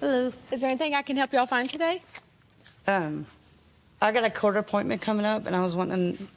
Hello. Is there anything I can help y'all find today? I got a court appointment coming up, and I was wanting...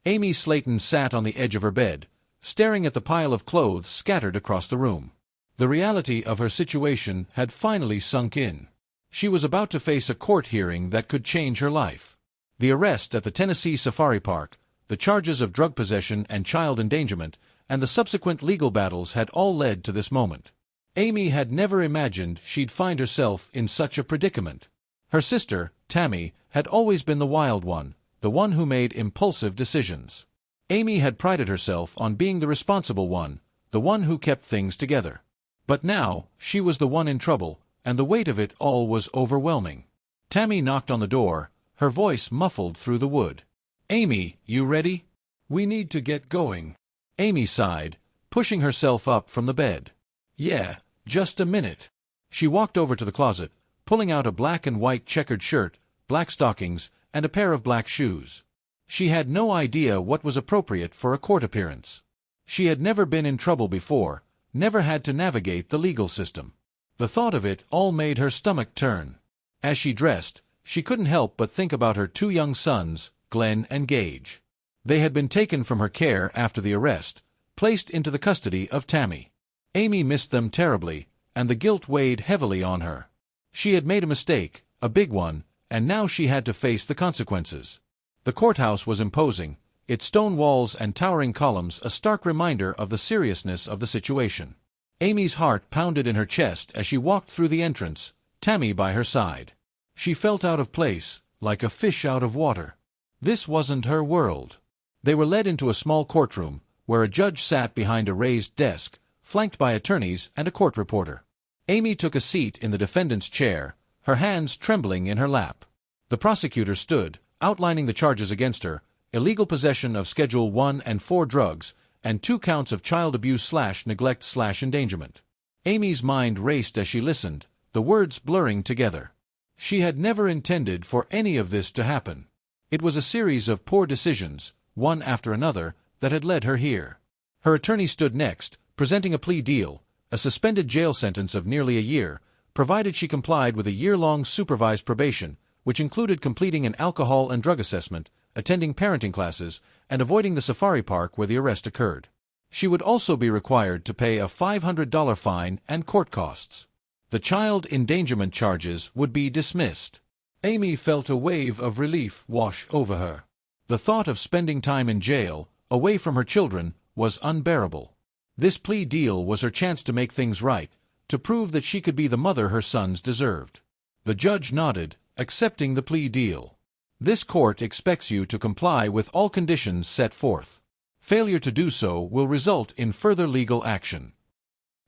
Amy Slayton sat on the edge of her bed, staring at the pile of clothes scattered across the room. The reality of her situation had finally sunk in. She was about to face a court hearing that could change her life. The arrest at the Tennessee Safari Park, the charges of drug possession and child endangerment, and the subsequent legal battles had all led to this moment. Amy had never imagined she'd find herself in such a predicament. Her sister, Tammy, had always been the wild one, the one who made impulsive decisions. Amy had prided herself on being the responsible one, the one who kept things together. But now, she was the one in trouble, and the weight of it all was overwhelming. Tammy knocked on the door, her voice muffled through the wood. "Amy, you ready? We need to get going." Amy sighed, pushing herself up from the bed. "Yeah, just a minute." She walked over to the closet, pulling out a black and white checkered shirt, black stockings, and a pair of black shoes. She had no idea what was appropriate for a court appearance. She had never been in trouble before, never had to navigate the legal system. The thought of it all made her stomach turn. As she dressed, she couldn't help but think about her two young sons, Glenn and Gage. They had been taken from her care after the arrest, placed into the custody of Tammy. Amy missed them terribly, and the guilt weighed heavily on her. She had made a mistake, a big one, and now she had to face the consequences. The courthouse was imposing, its stone walls and towering columns a stark reminder of the seriousness of the situation. Amy's heart pounded in her chest as she walked through the entrance, Tammy by her side. She felt out of place, like a fish out of water. This wasn't her world. They were led into a small courtroom, where a judge sat behind a raised desk, flanked by attorneys and a court reporter. Amy took a seat in the defendant's chair, her hands trembling in her lap. The prosecutor stood, outlining the charges against her: illegal possession of Schedule 1 and 4 drugs, and 2 counts of child abuse/neglect/endangerment. Amy's mind raced as she listened, the words blurring together. She had never intended for any of this to happen. It was a series of poor decisions, one after another, that had led her here. Her attorney stood next, presenting a plea deal, a suspended jail sentence of nearly a year, provided she complied with a year-long supervised probation, which included completing an alcohol and drug assessment, attending parenting classes, and avoiding the safari park where the arrest occurred. She would also be required to pay a $500 fine and court costs. The child endangerment charges would be dismissed. Amy felt a wave of relief wash over her. The thought of spending time in jail, away from her children, was unbearable. This plea deal was her chance to make things right, to prove that she could be the mother her sons deserved. The judge nodded, accepting the plea deal. "This court expects you to comply with all conditions set forth. Failure to do so will result in further legal action."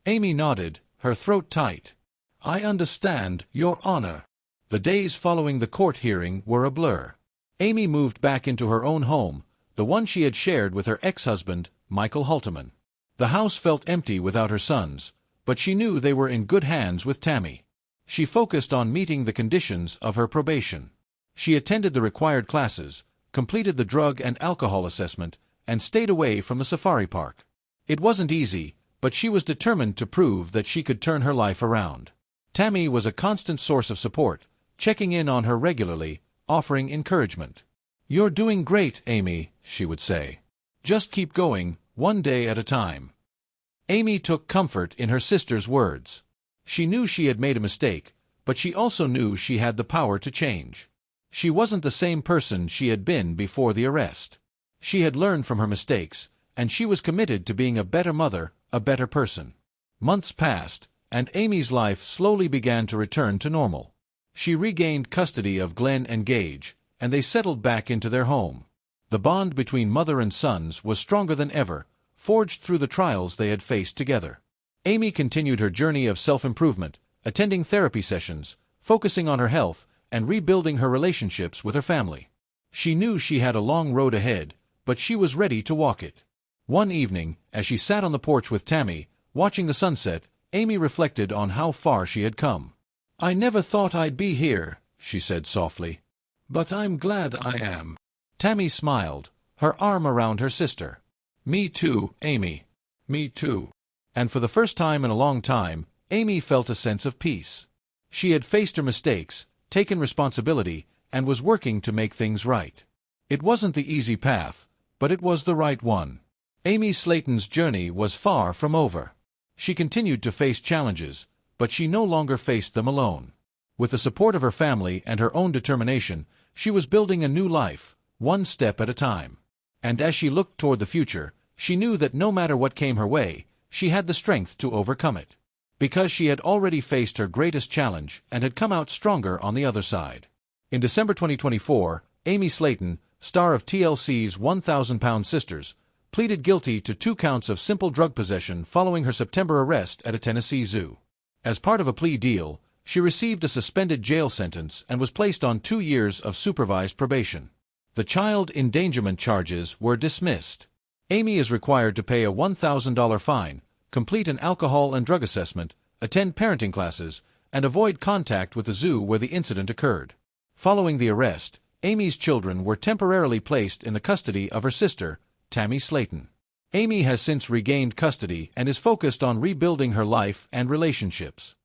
Amy nodded, her throat tight. "I understand, Your Honor." The days following the court hearing were a blur. Amy moved back into her own home, the one she had shared with her ex-husband, Michael Halterman. The house felt empty without her sons, but she knew they were in good hands with Tammy. She focused on meeting the conditions of her probation. She attended the required classes, completed the drug and alcohol assessment, and stayed away from the safari park. It wasn't easy, but she was determined to prove that she could turn her life around. Tammy was a constant source of support, checking in on her regularly, offering encouragement. "You're doing great, Amy," she would say. "Just keep going, one day at a time." Amy took comfort in her sister's words. She knew she had made a mistake, but she also knew she had the power to change. She wasn't the same person she had been before the arrest. She had learned from her mistakes, and she was committed to being a better mother, a better person. Months passed, and Amy's life slowly began to return to normal. She regained custody of Glenn and Gage, and they settled back into their home. The bond between mother and sons was stronger than ever, forged through the trials they had faced together. Amy continued her journey of self-improvement, attending therapy sessions, focusing on her health, and rebuilding her relationships with her family. She knew she had a long road ahead, but she was ready to walk it. One evening, as she sat on the porch with Tammy, watching the sunset, Amy reflected on how far she had come. "I never thought I'd be here," she said softly. "But I'm glad I am." Tammy smiled, her arm around her sister. "Me too, Amy. Me too." And for the first time in a long time, Amy felt a sense of peace. She had faced her mistakes, taken responsibility, and was working to make things right. It wasn't the easy path, but it was the right one. Amy Slayton's journey was far from over. She continued to face challenges, but she no longer faced them alone. With the support of her family and her own determination, she was building a new life, one step at a time. And as she looked toward the future, she knew that no matter what came her way, she had the strength to overcome it. Because she had already faced her greatest challenge and had come out stronger on the other side. In December 2024, Amy Slayton, star of TLC's 1,000-Pound Sisters, pleaded guilty to 2 counts of simple drug possession following her September arrest at a Tennessee zoo. As part of a plea deal, she received a suspended jail sentence and was placed on 2 years of supervised probation. The child endangerment charges were dismissed. Amy is required to pay a $1,000 fine, complete an alcohol and drug assessment, attend parenting classes, and avoid contact with the zoo where the incident occurred. Following the arrest, Amy's children were temporarily placed in the custody of her sister, Tammy Slayton. Amy has since regained custody and is focused on rebuilding her life and relationships.